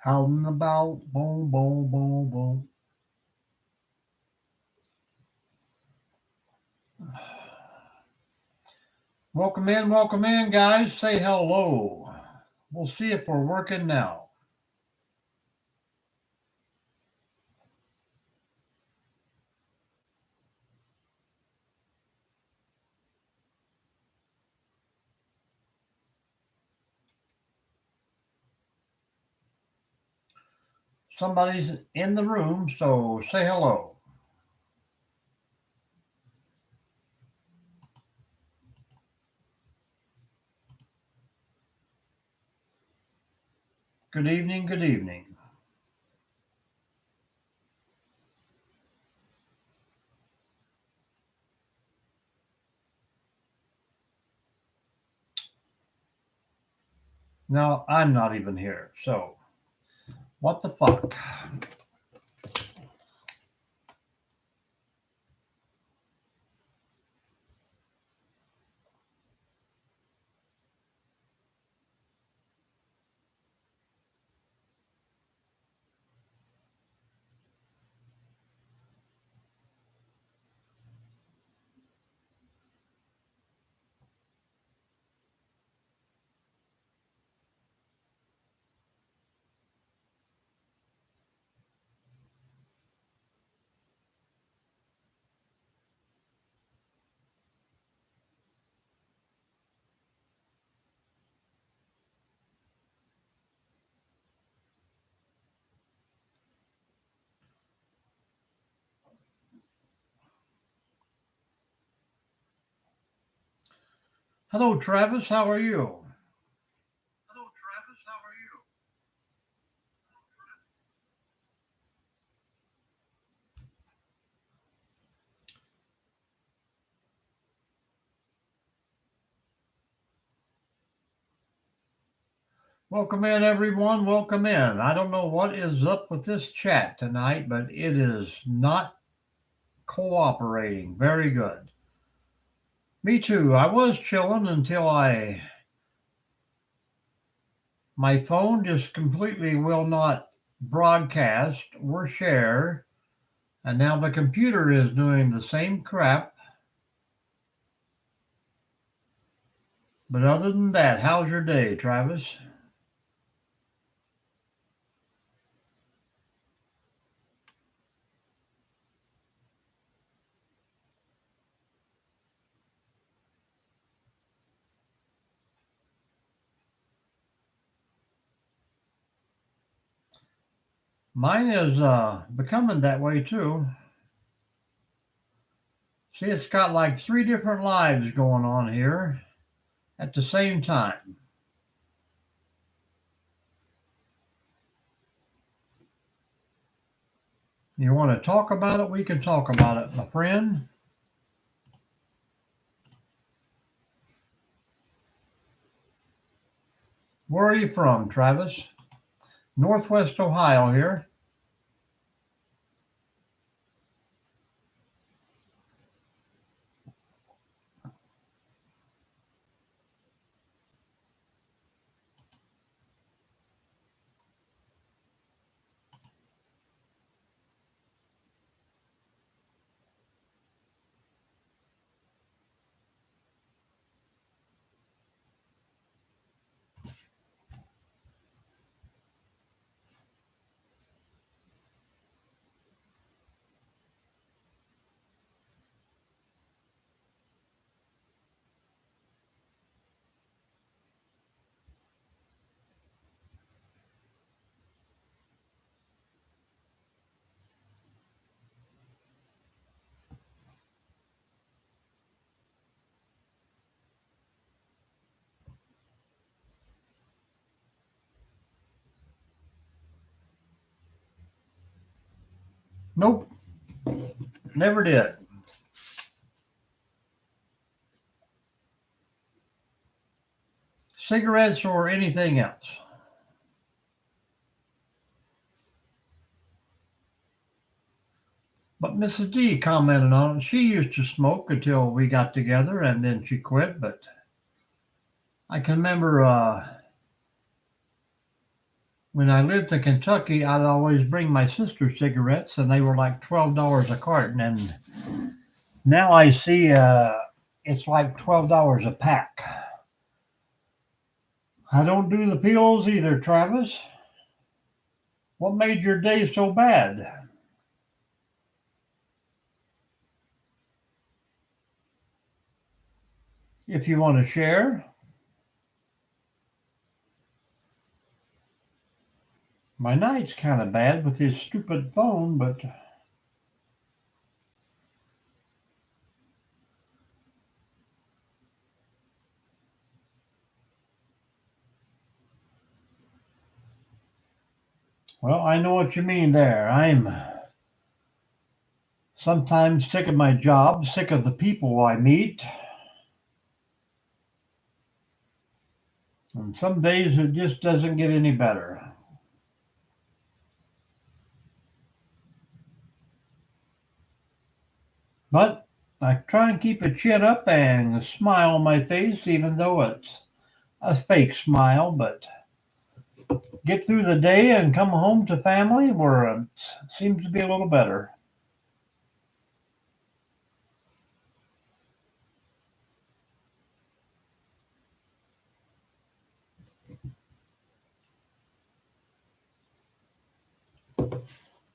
Out and about, boom, boom, boom, boom. Welcome in, guys. Say hello. We'll see if we're working now. Somebody's in the room, so say hello. Good evening, good evening. No, I'm not even here, so what the fuck? Hello, Travis. How are you? Hello, Travis. How are you? Welcome in, everyone. Welcome in. I don't know what is up with this chat tonight, but it is not cooperating. Very good. Me too. I was chilling until my phone just completely will not broadcast or share, and now the computer is doing the same crap. But other than that, how's your day, Travis? Mine is becoming that way too. See, it's got like three different lives going on here at the same time. You want to talk about it? We can talk about it, my friend. Where are you from, Travis? Northwest Ohio here. Nope, never did. Cigarettes or anything else. But Mrs. D commented on it. She used to smoke until we got together and then she quit. But I can remember when I lived in Kentucky, I'd always bring my sister cigarettes and they were like $12 a carton. And now I see it's like $12 a pack. I don't do the pills either, Travis. What made your day so bad? If you want to share. My night's kind of bad with his stupid phone, but well, I know what you mean there. I'm sometimes sick of my job, sick of the people I meet, and some days it just doesn't get any better. But I try and keep a chin up and a smile on my face, even though it's a fake smile, but get through the day and come home to family where it seems to be a little better.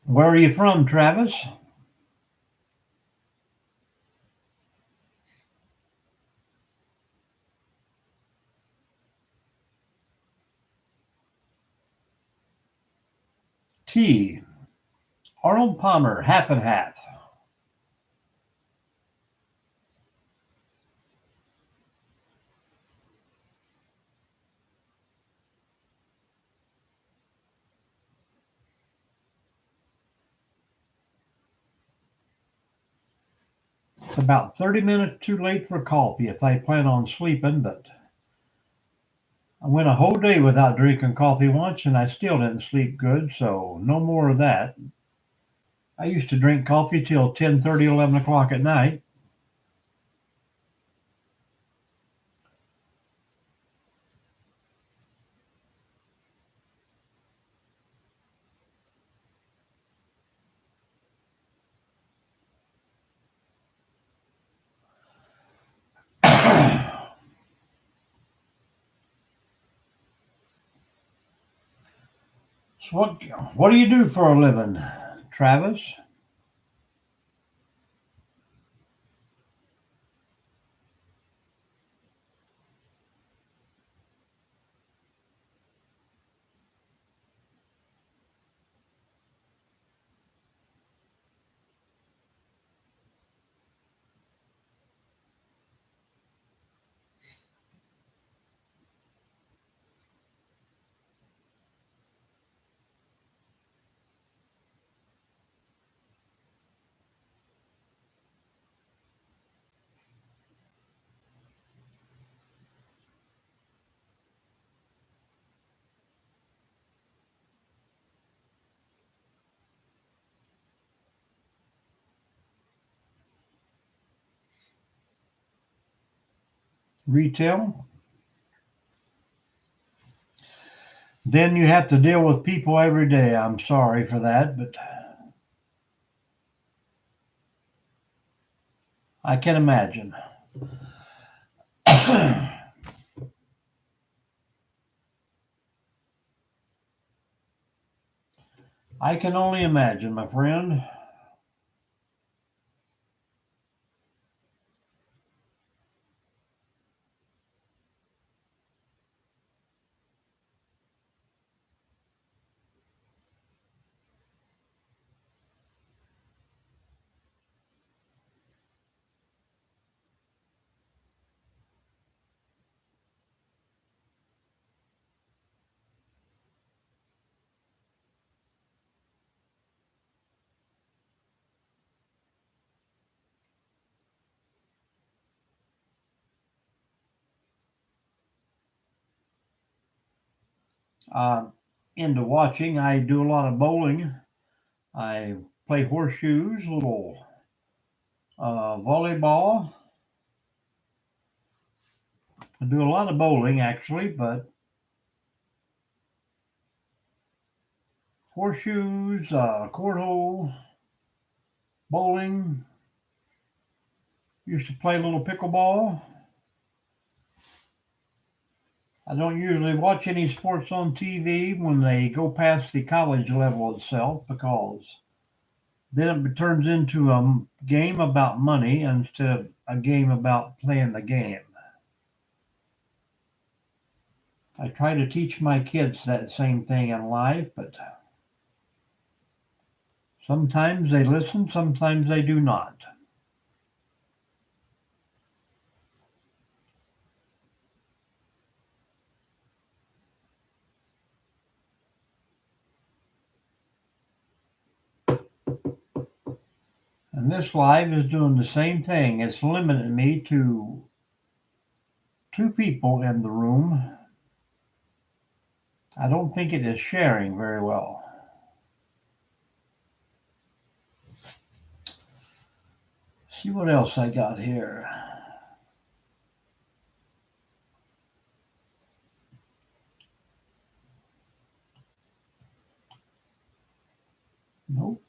Where are you from, Travis? T. Arnold Palmer, half and half. It's about 30 minutes too late for coffee if I plan on sleeping, but I went a whole day without drinking coffee once and I still didn't sleep good, so no more of that. I used to drink coffee till 10:30, 11 o'clock at night. So what do you do for a living, Travis? Retail? Then you have to deal with people every day. I'm sorry for that, but I can imagine. I can only imagine, my friend. Uh, into watching, I do a lot of bowling. I play horseshoes, a little volleyball. I do a lot of bowling actually, but horseshoes, cornhole, bowling. Used to play a little pickleball. I don't usually watch any sports on TV when they go past the college level itself because then it turns into a game about money instead of a game about playing the game. I try to teach my kids that same thing in life, but sometimes they listen, sometimes they do not. And this live is doing the same thing. It's limiting me to 2 people in the room. I don't think it is sharing very well. See what else I got here. Nope.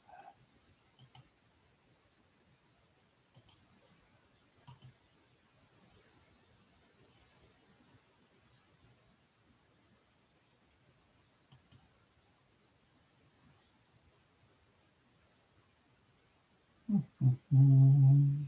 Mm.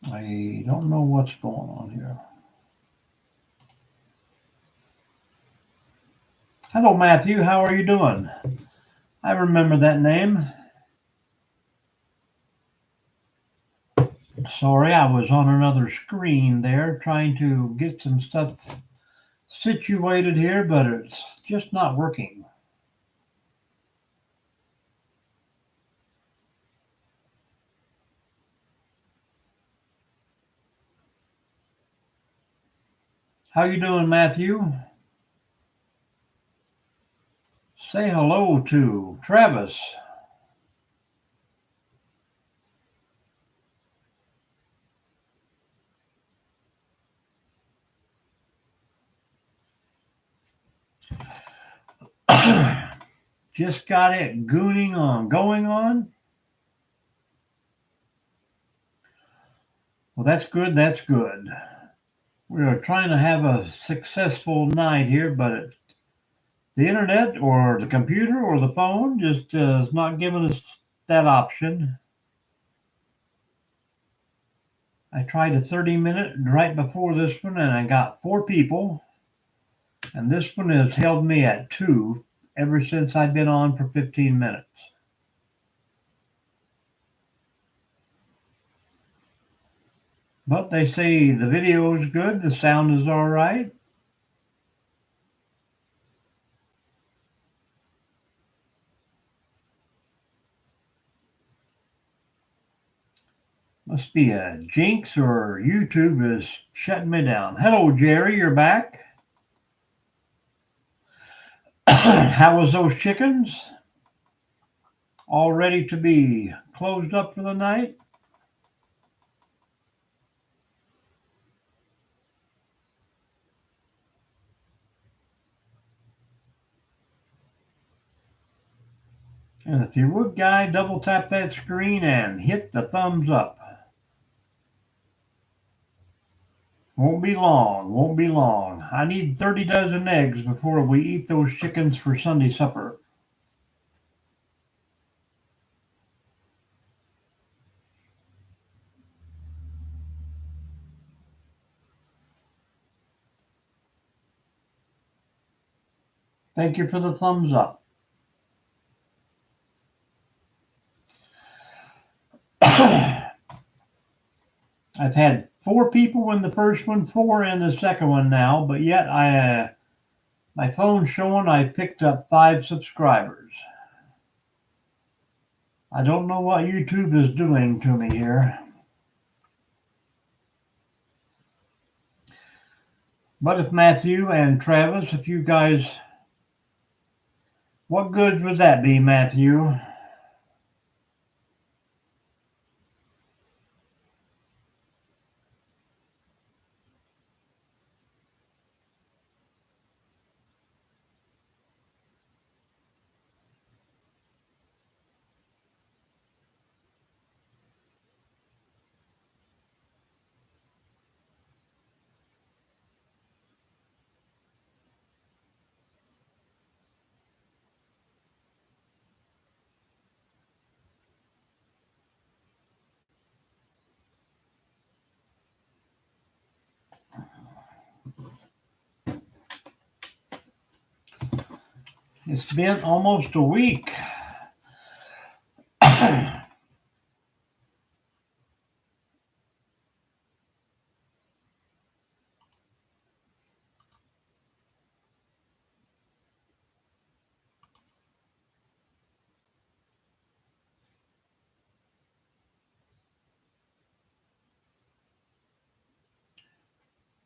I don't know what's going on here. Hello, Matthew. How are you doing? I remember that name. Sorry, I was on another screen there trying to get some stuff situated here, but it's just not working. How you doing, Matthew? Say hello to Travis. Just got it going on. Well, that's good. That's good. We are trying to have a successful night here, but the internet or the computer or the phone just is not giving us that option. I tried a 30-minute right before this one, and I got 4 people, and this one has held me at 2 ever since I've been on for 15 minutes. But they say the video is good, the sound is all right. Must be a jinx or YouTube is shutting me down. Hello, Jerry, you're back. How was those chickens? All ready to be closed up for the night? And if you would, guy, double tap that screen and hit the thumbs up. Won't be long, won't be long. I need 30 dozen eggs before we eat those chickens for Sunday supper. Thank you for the thumbs up. I've had 4 people in the first one, 4 in the second one now, but yet my phone's showing I picked up 5 subscribers. I don't know what YouTube is doing to me here. But if Matthew and Travis, if you guys, what good would that be, Matthew? It's been almost a week.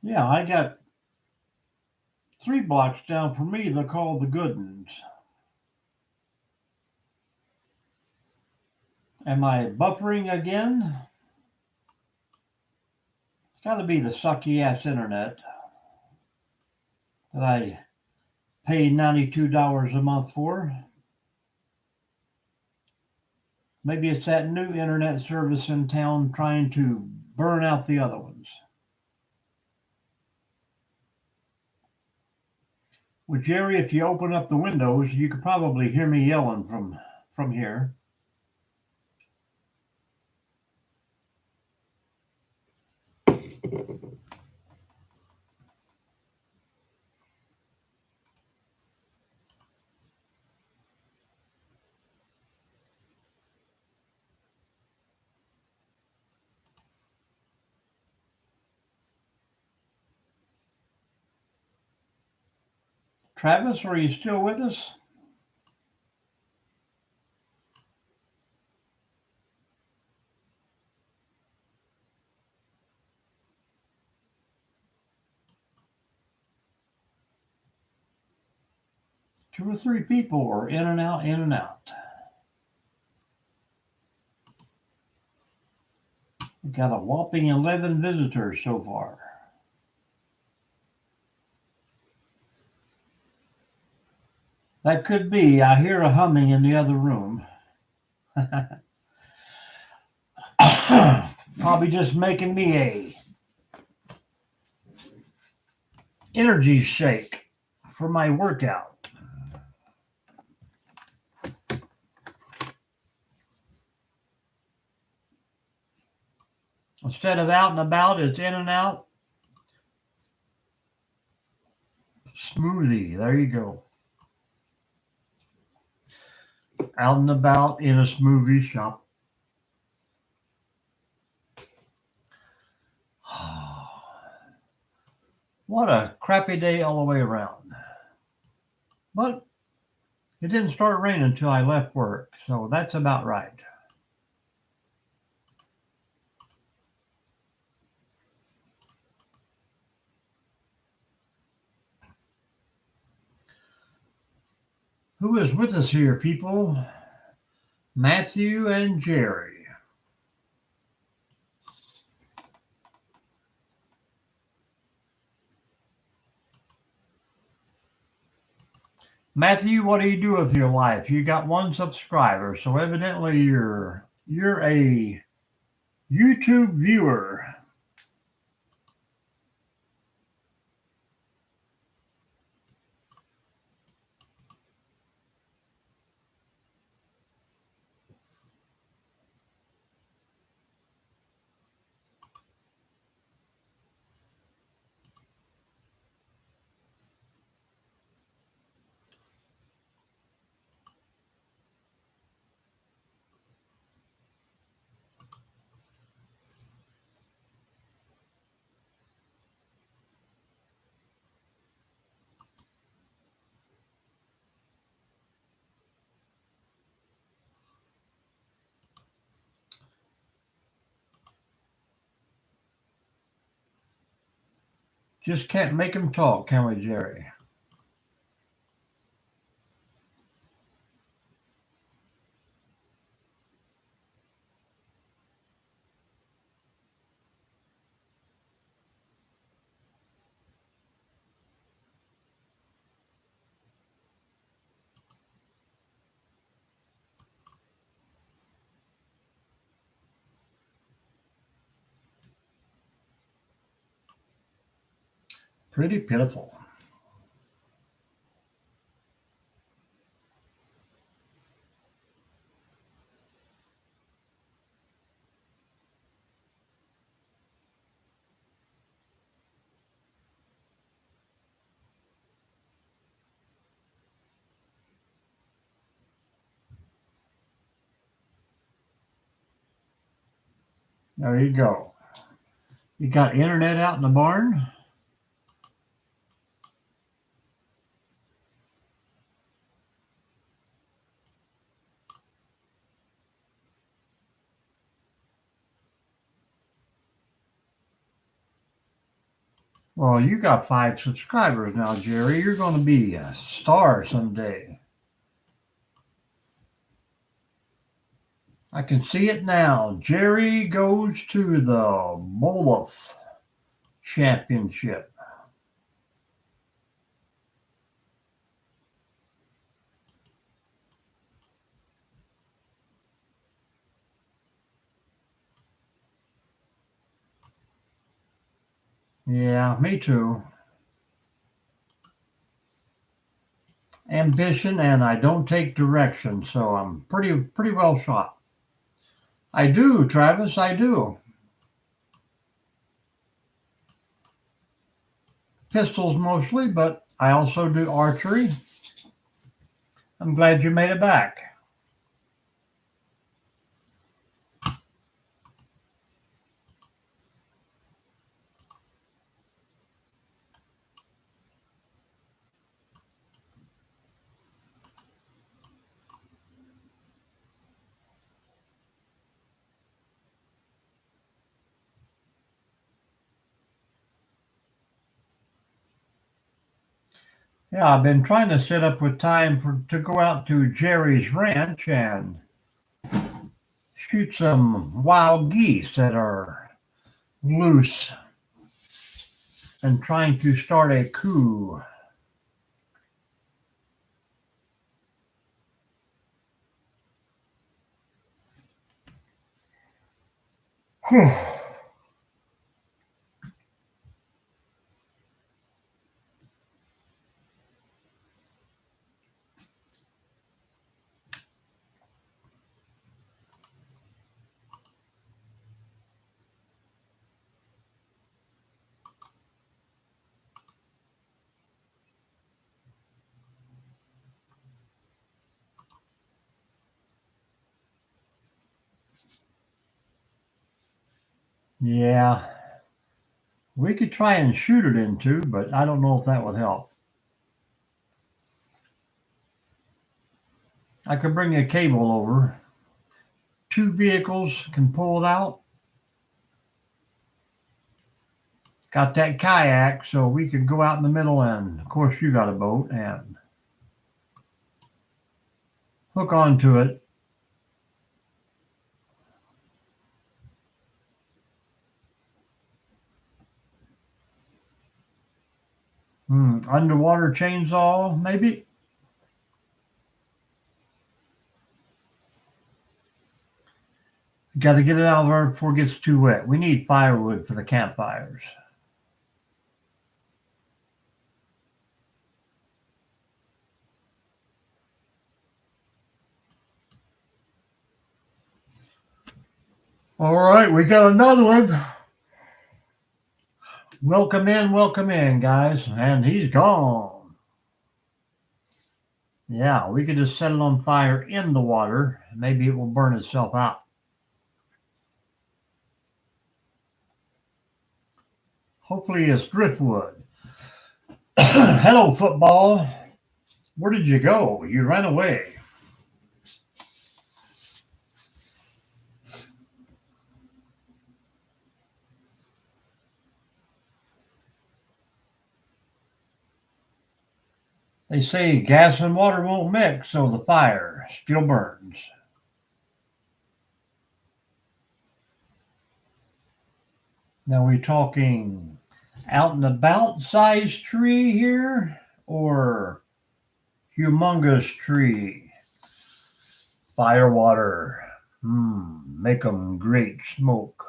Yeah, I got 3 blocks down from me they're called the Good Ones. Am I buffering again? It's got to be the sucky ass internet that I pay $92 a month for. Maybe it's that new internet service in town trying to burn out the other ones. Well, Jerry, if you open up the windows, you could probably hear me yelling from here. Travis, are you still with us? Two or three people are in and out, in and out. We've got a whopping 11 visitors so far. That could be. I hear a humming in the other room. Probably just making me a energy shake for my workout. Instead of out and about, it's in and out. Smoothie. There you go. Out and about in a smoothie shop. What a crappy day all the way around. But it didn't start raining until I left work, so that's about right. Who is with us here, people? Matthew and Jerry. Matthew, what do you do with your life? You got 1 subscriber, so evidently you're a YouTube viewer. Just can't make him talk, can we, Jerry? Pretty pitiful. There you go. You got internet out in the barn? Well, you got 5 subscribers now, Jerry. You're going to be a star someday. I can see it now. Jerry goes to the Moloth Championship. Yeah, me too. Ambition, and I don't take direction, so I'm pretty well shot. I do, Travis, I do. Pistols mostly, but I also do archery. I'm glad you made it back. Yeah, I've been trying to set up with time to go out to Jerry's ranch and shoot some wild geese that are loose and trying to start a coup. Yeah, we could try and shoot it into, but I don't know if that would help. I could bring a cable over. 2 vehicles can pull it out. Got that kayak, so we could go out in the middle, and of course you got a boat, and hook onto it. Underwater chainsaw, maybe? Got to get it out of there before it gets too wet. We need firewood for the campfires. All right, we got another one. Welcome in, guys. And he's gone. Yeah, we could just set it on fire in the water. Maybe it will burn itself out. Hopefully it's driftwood. Hello, football. Where did you go? You ran away. They say gas and water won't mix, so the fire still burns. Now we talking out and about size tree here or humongous tree? Fire water. Make 'em great smoke.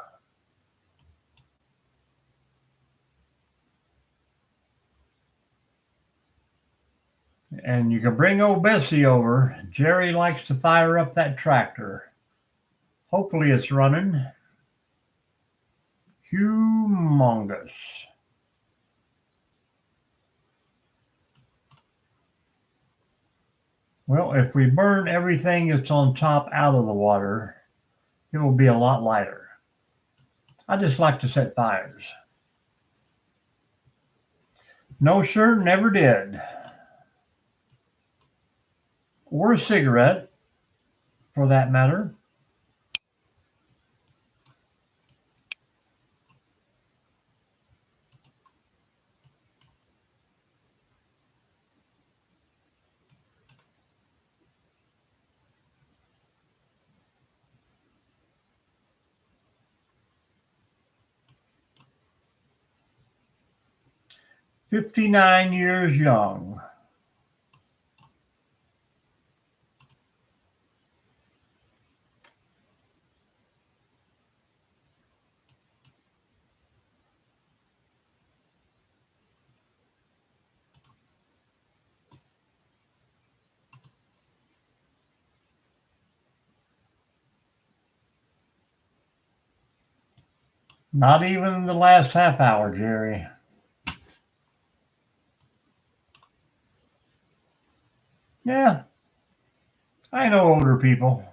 And you can bring old Bessie over. Jerry likes to fire up that tractor. Hopefully it's running. Humongous. Well, if we burn everything that's on top out of the water, it will be a lot lighter. I just like to set fires. No, sir, never did. Or a cigarette, for that matter. "59 years young." Not even in the last half hour, Jerry. Yeah, I know older people.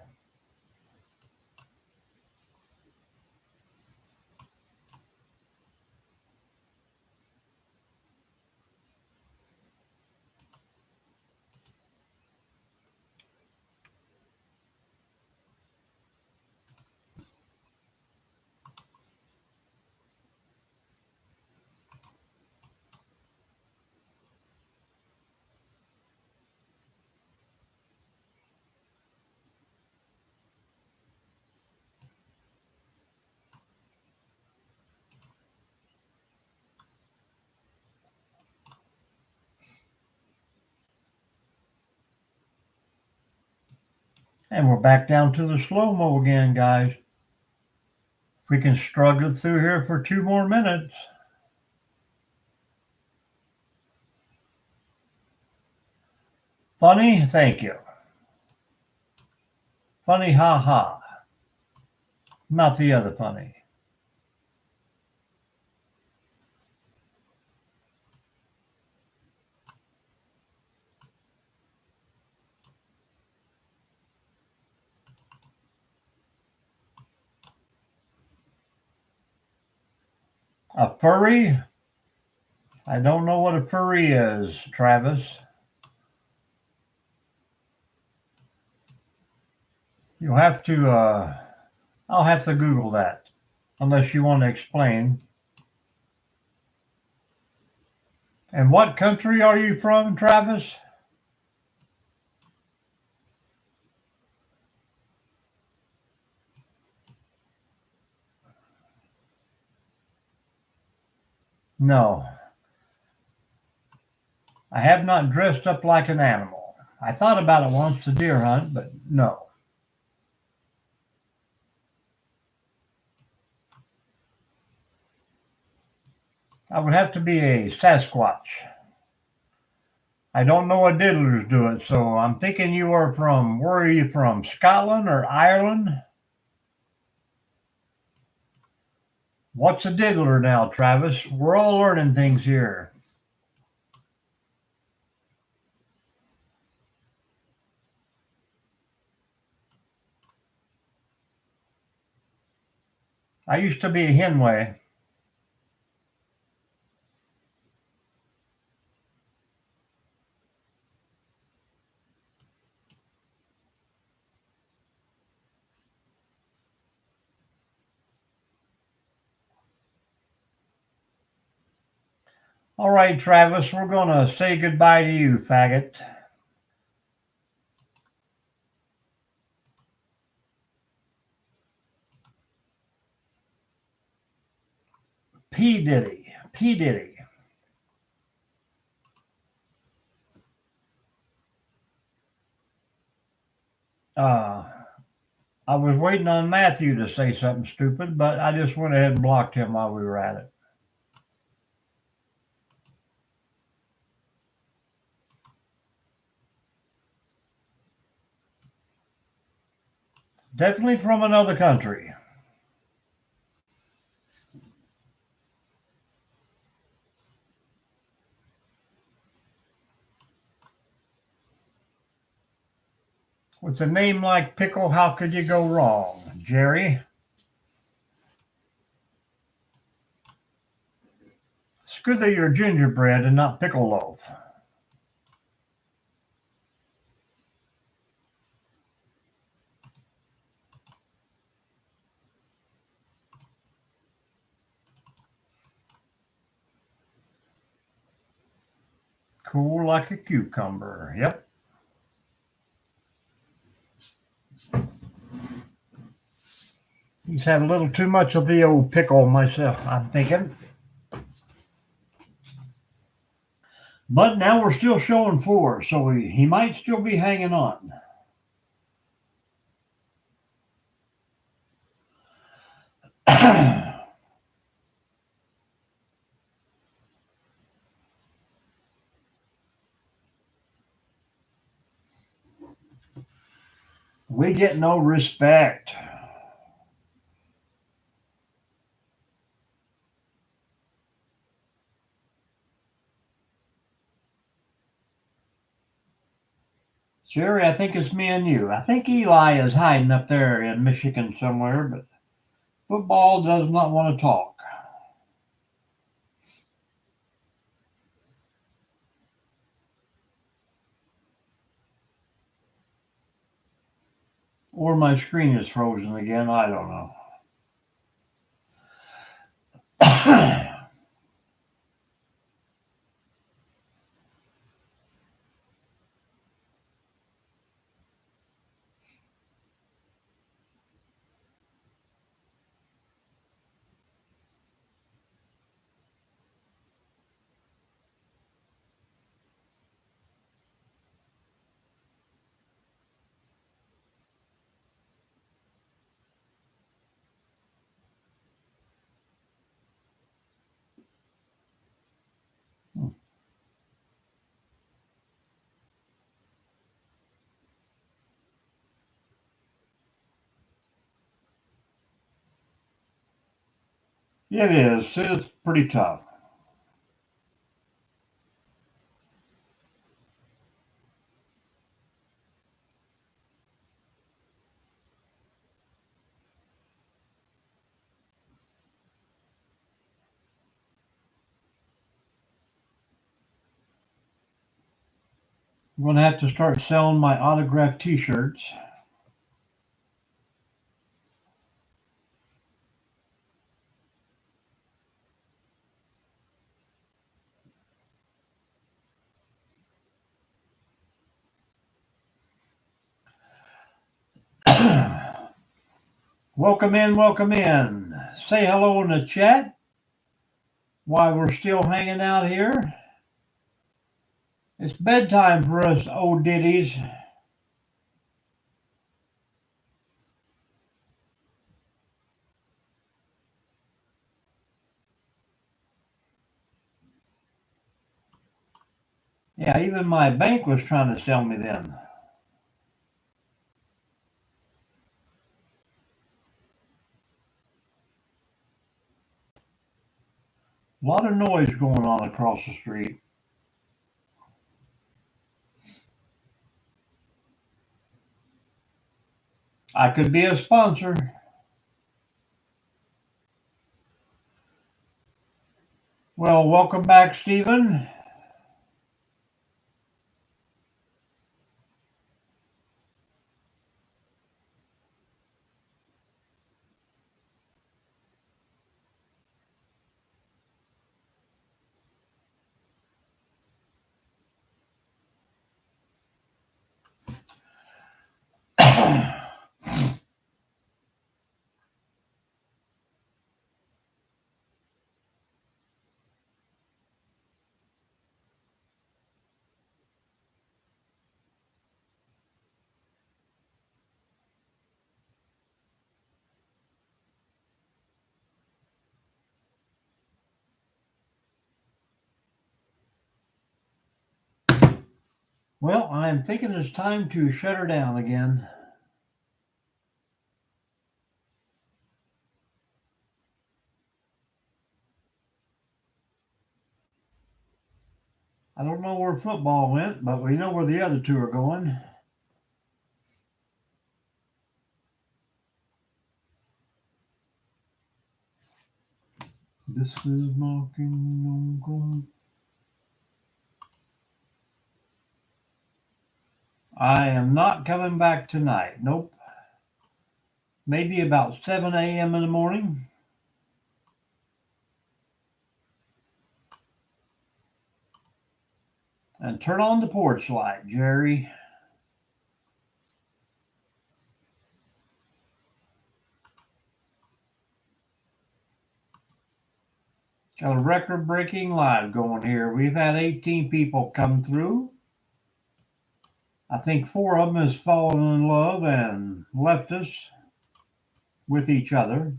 And we're back down to the slow-mo again, guys. If we can struggle through here for 2 more minutes. Funny? Thank you. Funny, ha ha. Not the other funny. A furry? I don't know what a furry is, Travis. You'll have to, I'll have to Google that, unless you want to explain. And what country are you from, Travis? No. I have not dressed up like an animal. I thought about it once to deer hunt, but no. I would have to be a Sasquatch. I don't know what diddlers do it, so I'm thinking you are from, where are you from, Scotland or Ireland? What's a diddler now, Travis? We're all learning things here. I used to be a henway. All right, Travis, we're going to say goodbye to you, faggot. P. Diddy. P. Diddy. I was waiting on Matthew to say something stupid, but I just went ahead and blocked him while we were at it. Definitely from another country. With a name like Pickle, how could you go wrong, Jerry? It's good that you're gingerbread and not pickle loaf. Cool like a cucumber. Yep. He's had a little too much of the old pickle myself, I'm thinking. But now we're still showing 4, so he might still be hanging on. We get no respect. Jerry, I think it's me and you. I think Eli is hiding up there in Michigan somewhere, but football does not want to talk. Or my screen is frozen again. I don't know. It is. It's pretty tough. I'm going to have to start selling my autographed T-shirts. Welcome in, welcome in. Say hello in the chat while we're still hanging out here. It's bedtime for us old ditties. Yeah, even my bank was trying to sell me them. A lot of noise going on across the street. I could be a sponsor. Well, welcome back, Stephen. Well, I'm thinking it's time to shut her down again. I don't know where football went, but we know where the other two are going. This is knocking on gold. I am not coming back tonight. Nope. Maybe about 7 a.m. in the morning. And turn on the porch light, Jerry. Got a record breaking live going here. We've had 18 people come through. I think 4 of them has fallen in love and left us with each other.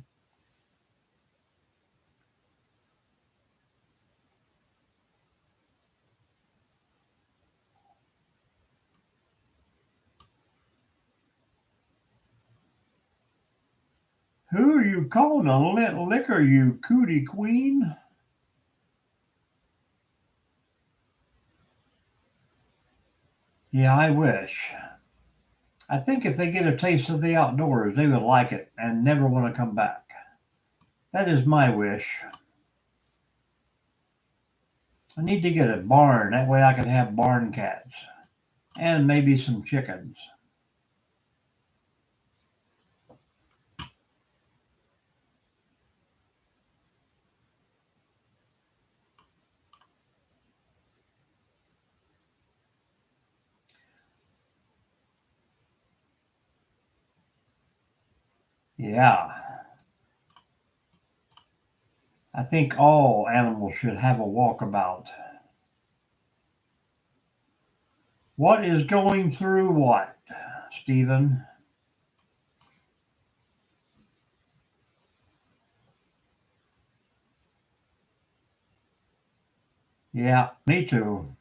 Who are you calling a liquor, you cootie queen? Yeah, I wish. I think if they get a taste of the outdoors, they would like it and never want to come back. That is my wish. I need to get a barn. That way I can have barn cats and maybe some chickens. Yeah, I think all animals should have a walkabout. What is going through what, Stephen? Yeah, me too.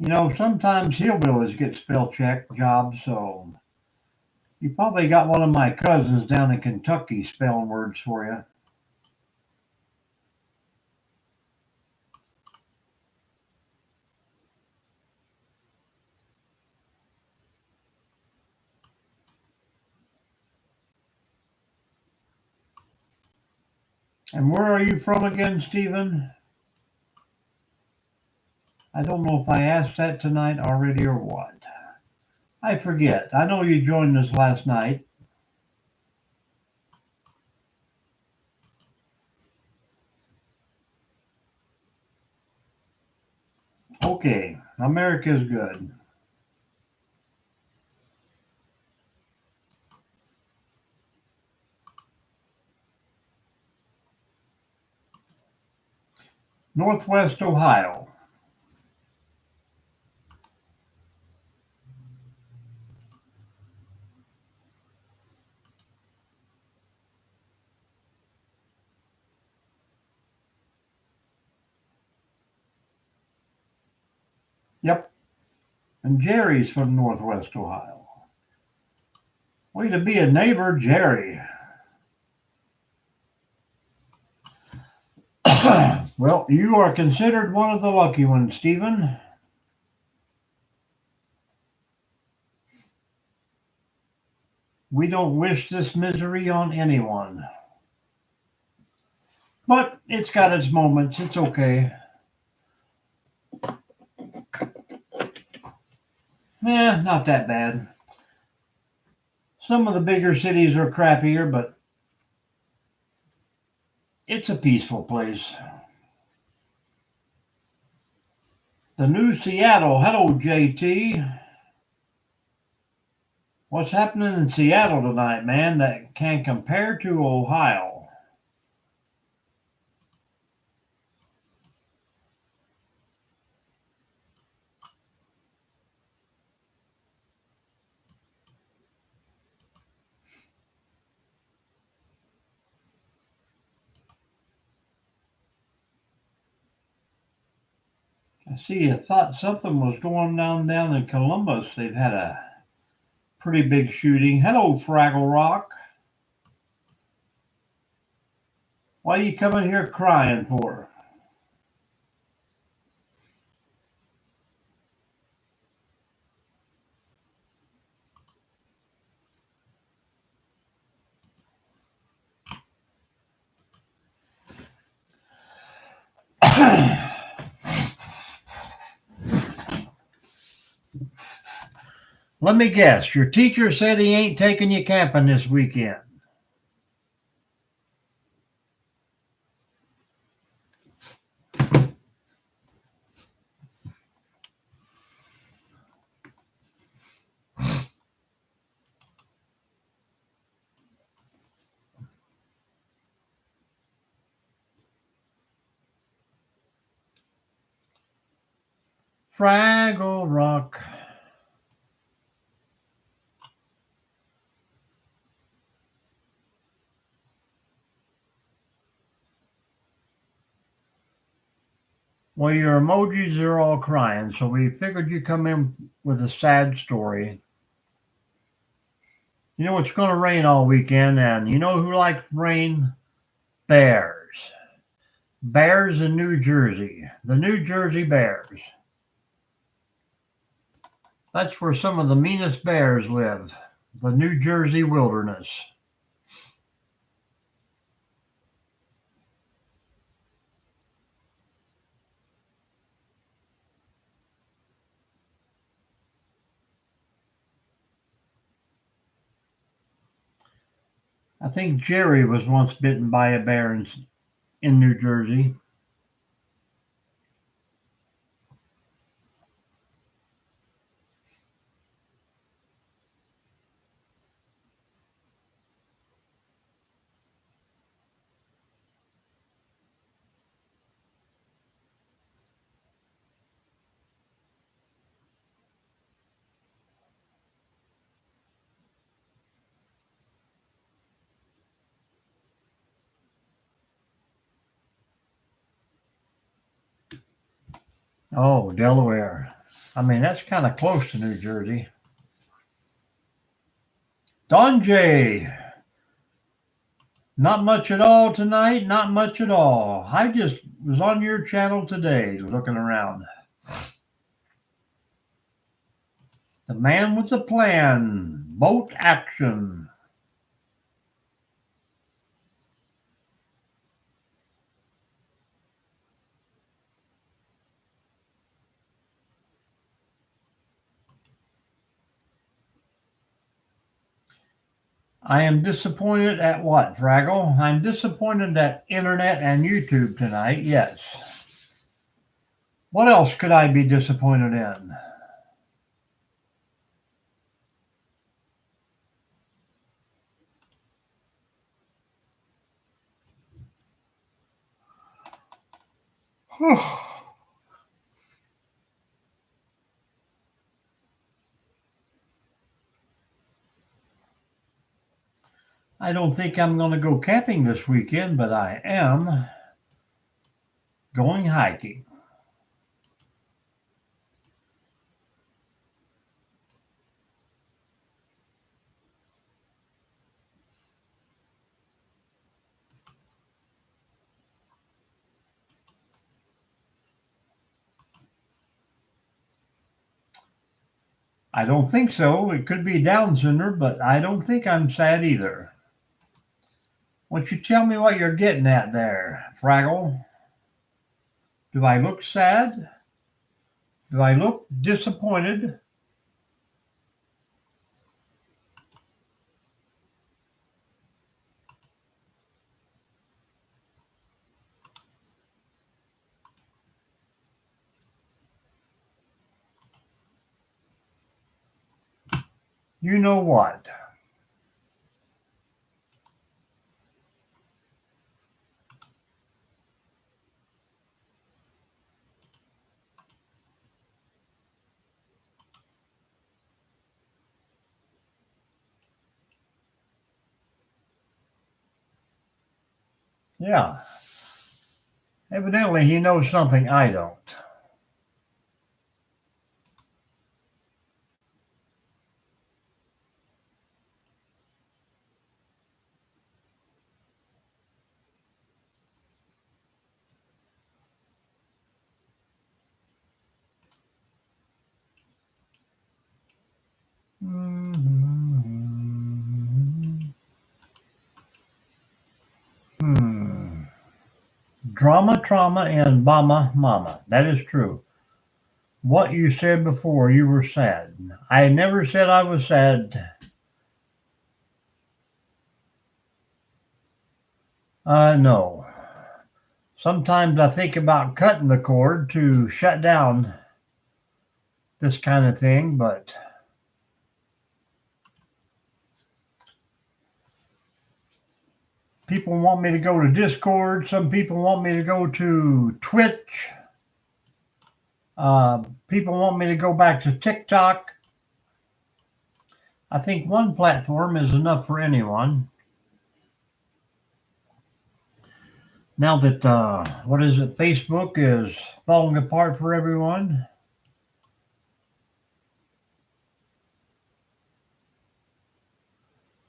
You know, sometimes hillbillies get spell check jobs, so you probably got one of my cousins down in Kentucky spelling words for you. And where are you from again, Stephen? I don't know if I asked that tonight already or what. I forget. I know you joined us last night. Okay, America's good. Northwest Ohio. Yep. And Jerry's from Northwest Ohio. Way to be a neighbor, Jerry. Well, you are considered one of the lucky ones, Stephen. We don't wish this misery on anyone. But it's got its moments. It's okay. Not that bad. Some of the bigger cities are crappier, but it's a peaceful place. The new Seattle. Hello, JT. What's happening in Seattle tonight, man, that can compare to Ohio? See, I thought something was going down in Columbus. They've had a pretty big shooting. Hello, Fraggle Rock. What are you coming here crying for? Let me guess. Your teacher said he ain't taking you camping this weekend. Fraggle Rock. Well, your emojis are all crying, so we figured you'd come in with a sad story. You know it's going to rain all weekend, and you know who likes rain? Bears. Bears in New Jersey. The New Jersey Bears. That's where some of the meanest bears live. The New Jersey wilderness. I think Jerry was once bitten by a bear in New Jersey. Oh, Delaware. I mean, that's kind of close to New Jersey. Don J. Not much at all tonight, not much at all. I just was on your channel today looking around. The man with the plan. Boat action. I am disappointed at what, Fraggle? I'm disappointed at internet and YouTube tonight, yes. What else could I be disappointed in? I don't think I'm going to go camping this weekend, but I am going hiking. I don't think so. It could be Down syndrome, but I don't think I'm sad either. Why don't you tell me what you're getting at there, Fraggle? Do I look sad? Do I look disappointed? You know what? Yeah. Evidently, he knows something I don't. Drama, trauma, and mama, mama. That is true. What you said before, you were sad. I never said I was sad. No. Sometimes I think about cutting the cord to shut down this kind of thing, but people want me to go to Discord. Some people want me to go to Twitch. People want me to go back to TikTok. I think one platform is enough for anyone. Now that, Facebook is falling apart for everyone.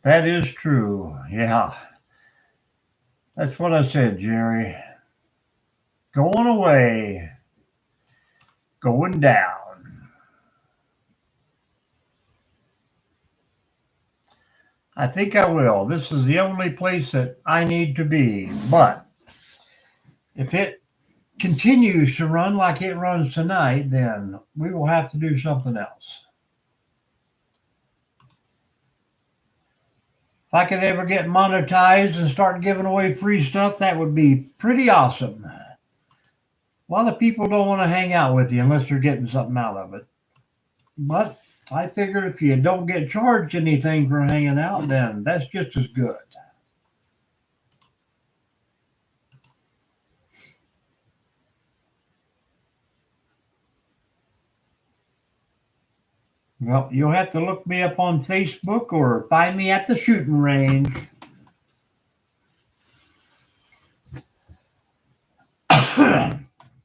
That is true. Yeah. That's what I said, Jerry. Going away. Going down. I think I will. This is the only place that I need to be. But if it continues to run like it runs tonight, then we will have to do something else. If I could ever get monetized and start giving away free stuff, that would be pretty awesome. A lot of people don't want to hang out with you unless they're getting something out of it. But I figure if you don't get charged anything for hanging out, then that's just as good. Well, you'll have to look me up on Facebook or find me at the shooting range.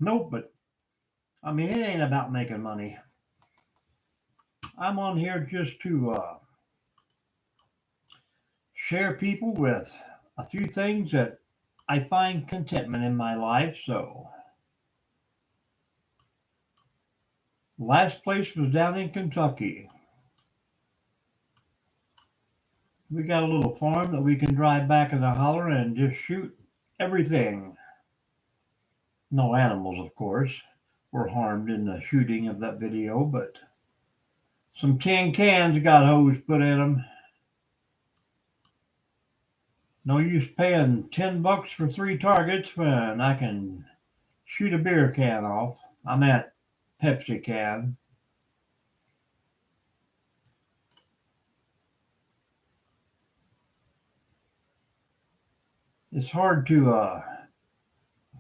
Nope, but I mean, it ain't about making money. I'm on here just to share people with a few things that I find contentment in my life. So, last place was down in Kentucky. We got a little farm that we can drive back in the holler and just shoot everything. No animals, of course, were harmed in the shooting of that video, but some tin cans got hose put in them. No use paying $10 for 3 targets when I can shoot a beer can off. I meant Pepsi can. It's hard to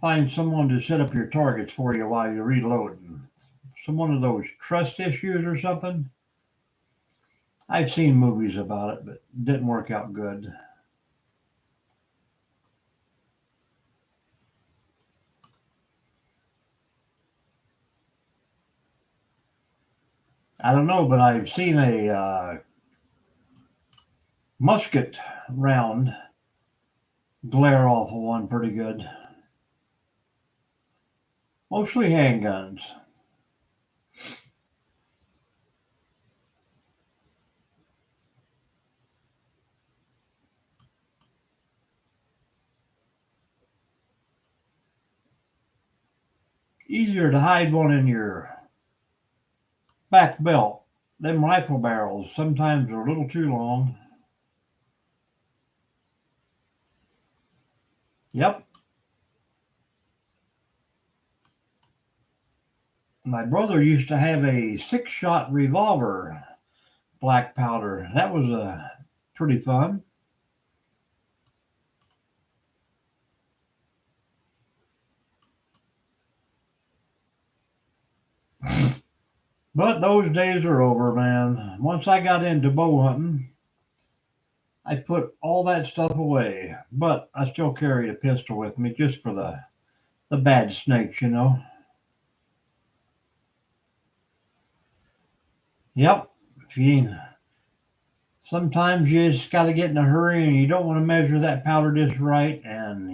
find someone to set up your targets for you while you're reloading. Some one of those trust issues or something. I've seen movies about it, but it didn't work out good. I don't know, but I've seen a musket round glare off of one pretty good. Mostly handguns. Easier to hide one in your back belt. Them rifle barrels sometimes are a little too long. Yep. My brother used to have a 6-shot revolver, black powder. That was pretty fun. But those days are over, man. Once I got into bow hunting, I put all that stuff away. But I still carried a pistol with me just for the bad snakes, you know. Yep. Sometimes you just got to get in a hurry and you don't want to measure that powder just right. And,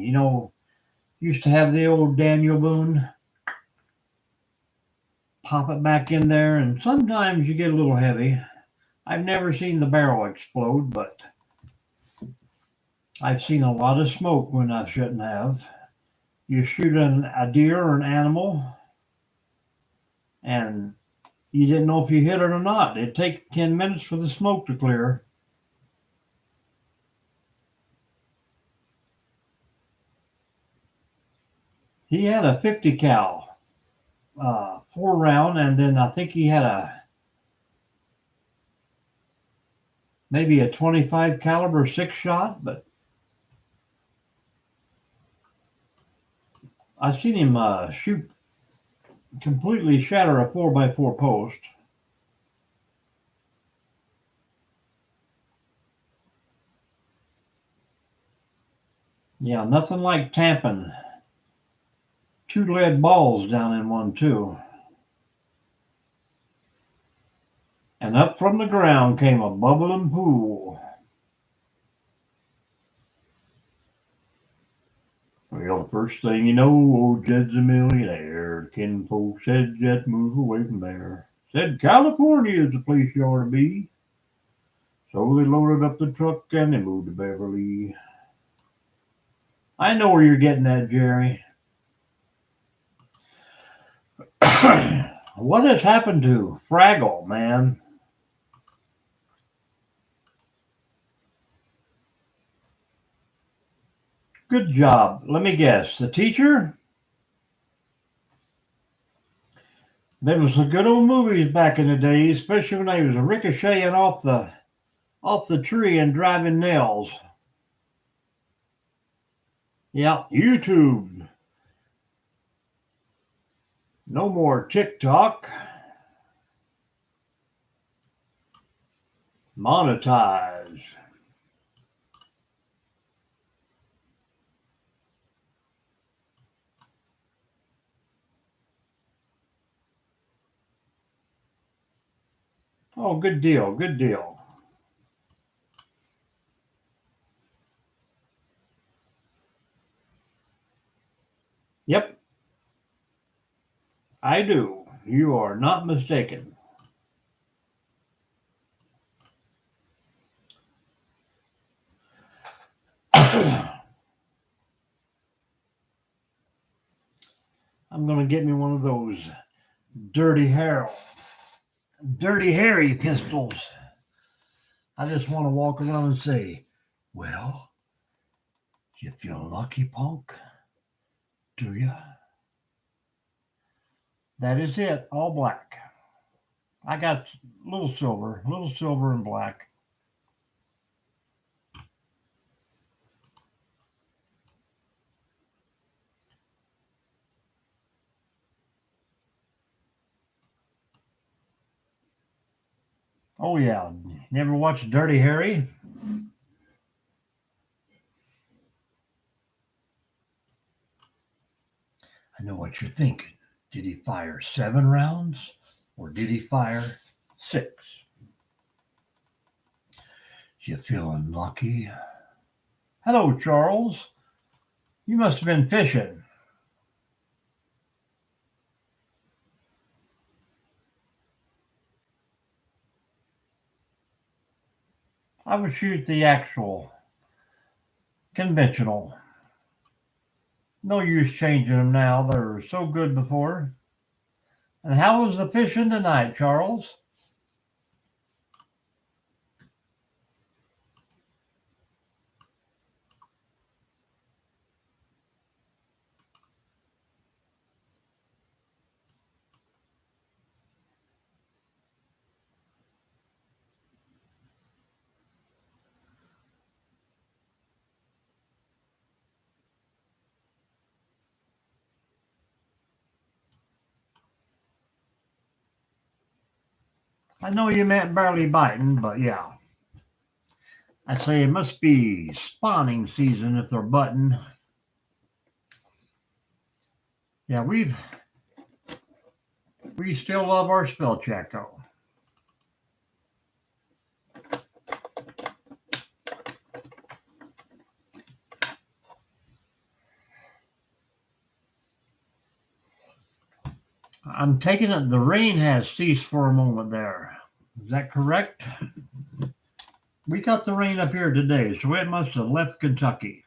used to have the old Daniel Boone. Pop it back in there, and sometimes you get a little heavy. I've never seen the barrel explode, but I've seen a lot of smoke when I shouldn't have. You shoot a deer or an animal, and you didn't know if you hit it or not. It'd take 10 minutes for the smoke to clear. He had a 50 cal, 4 round, and then I think he had maybe a 25 caliber 6-shot, but I seen him completely shatter a 4x4 post. Yeah, nothing like tamping 2 lead balls down in one too. And up from the ground came a bubbling pool. Well, the first thing you know, old Jed's a millionaire. Kinfolk said, "Just move away from there." Said, "California is the place you ought to be." So they loaded up the truck and they moved to Beverly. I know where you're getting at, Jerry. What has happened to Fraggle, man? Good job. Let me guess. The teacher? There was some good old movies back in the day, especially when they was ricocheting off the tree and driving nails. Yeah, YouTube. No more TikTok. Monetize. Oh, good deal. Good deal. Yep, I do. You are not mistaken. I'm going to get me one of those Dirty Harry pistols. I just want to walk around and say, "Well, you feel lucky, punk? Do you?" That is it, all black. I got little silver and black. Oh yeah, never watched Dirty Harry? I know what you're thinking. Did he fire 7 rounds or did he fire 6? You feeling lucky? Hello, Charles. You must have been fishing. I would shoot the actual conventional. No use changing them now. They were so good before. And how was the fishing tonight, Charles? I know you meant barely biting, but yeah. I say it must be spawning season if they're butting. Yeah, we still love our spell check though. I'm taking it the rain has ceased for a moment there. Is that correct? We got the rain up here today, so it must have left Kentucky.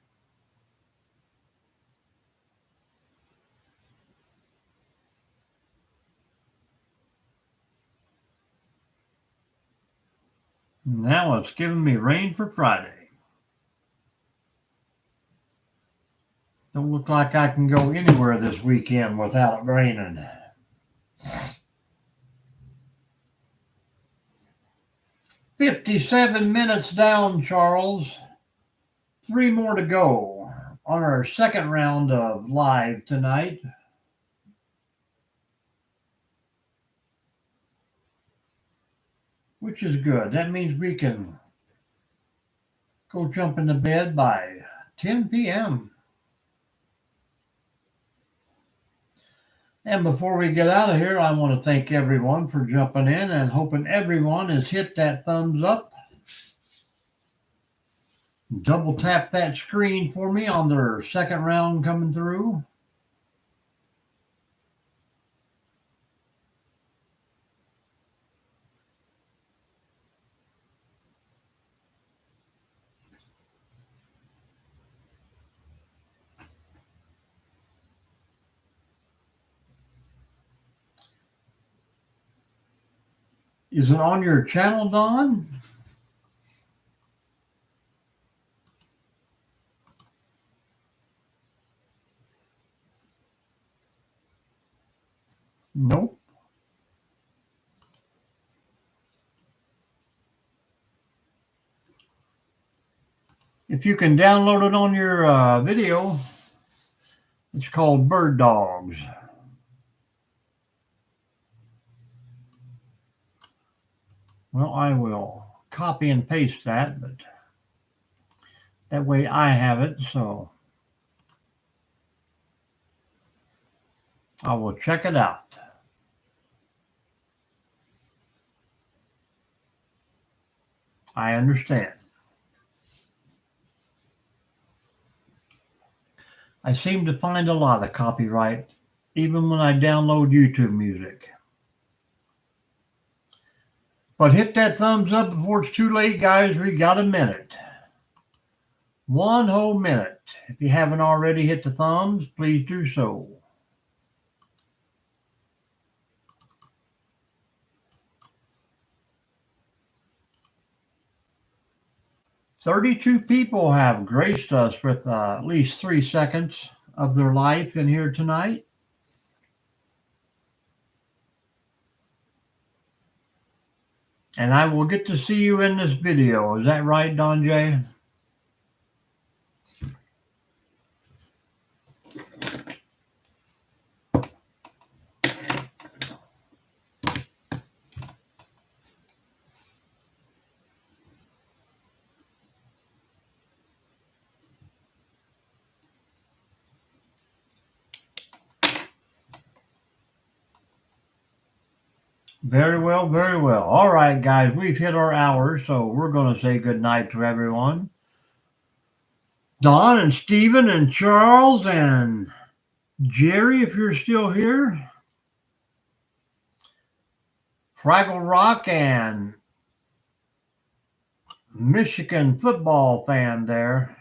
Now it's giving me rain for Friday. Don't look like I can go anywhere this weekend without it raining. "57 minutes down, Charles. 3 more to go on our second round of live tonight. Which is good. That means we can go jump into bed by 10 p.m. And before we get out of here, I want to thank everyone for jumping in and hoping everyone has hit that thumbs up. Double tap that screen for me on their second round coming through. Is it on your channel, Don? Nope. If you can download it on your video, it's called Bird Dogs. Well, I will copy and paste that, but that way I have it, so I will check it out. I understand. I seem to find a lot of copyright, even when I download YouTube music. But hit that thumbs up before it's too late, guys. We got a minute. 1 whole minute. If you haven't already hit the thumbs, please do so. "32 people have graced us with at least 3 seconds of their life in here tonight. And I will get to see you in this video. Is that right, Don J? Very well, very well. All right, guys, we've hit our hour, so we're going to say good night to everyone. Don and Stephen and Charles and Jerry, if you're still here. Fraggle Rock and Michigan football fan there.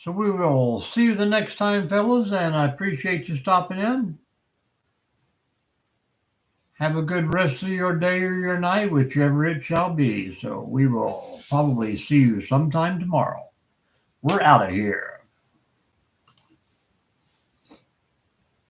So we will see you the next time, fellas, and I appreciate you stopping in. Have a good rest of your day or your night, whichever it shall be. So we will probably see you sometime tomorrow. We're out of here.